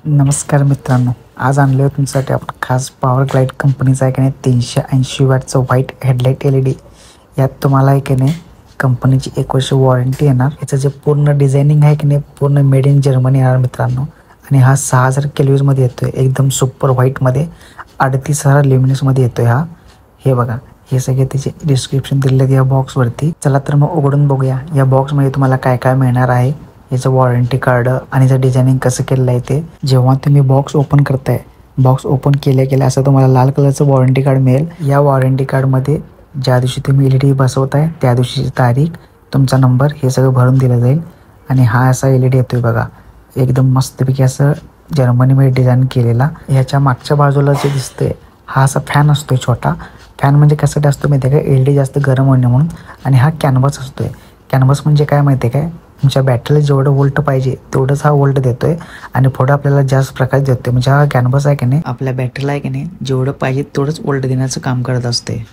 नमस्कार मित्रांनो, आज आणले तुमच्यासाठी आपण खास पॉवर ग्लाइड कंपनीचा आहे की नाही 380 वॅटचं व्हाईट हेडलाईट LED. यात तुम्हाला आहे की नाही कंपनीची 1 वर्ष वॉरंटी येणार. याचं जे पूर्ण डिझायनिंग आहे की नाही पूर्ण मेड इन जर्मनी येणार मित्रांनो. आणि हा 6000 केल्विनमध्ये येतोय, एकदम सुपर व्हाईटमध्ये 38,000 ल्युमिनसमध्ये येतोय. हे बघा, हे सगळे त्याचे डिस्क्रिप्शन दिलेले या बॉक्सवरती. चला तर मग उघडून बघूया या बॉक्समध्ये तुम्हाला काय काय मिळणार आहे, याचं वॉरंटी कार्ड आणि याचं डिझायनिंग कसं केलेलं आहे ते. जेव्हा तुम्ही बॉक्स ओपन करताय, बॉक्स ओपन केल्या असं तुम्हाला लाल कलरचं वॉरंटी कार्ड मिळेल. या वॉरंटी कार्डमध्ये ज्या दिवशी तुम्ही LED बसवताय त्या दिवशीची तारीख, तुमचा नंबर हे सगळं भरून दिलं जाईल. आणि हा असा LED येतोय बघा, एकदम मस्तपैकी असं जर्मनीमध्ये डिझाईन केलेला. ह्याच्या मागच्या बाजूला जे दिसतंय हा असा फॅन असतोय छोटा. फॅन म्हणजे कशासाठी असतो माहिती आहे का, LED जास्त गरम होणे म्हणून. आणि हा कॅनव्हास असतोय. कॅनव्हास म्हणजे काय माहिती आहे काय, तुमच्या बॅटरीला जेवढं वोल्ट पाहिजे तेवढंच हा वोल्ट देतोय आणि पुढं आपल्याला जास्त प्रकाश देतोय. म्हणजे हा कॅनव्हास आहे की नाही आपल्या बॅटरीला आहे की नाही जेवढं पाहिजे तेवढंच वोल्ट देण्याचं काम करत असते.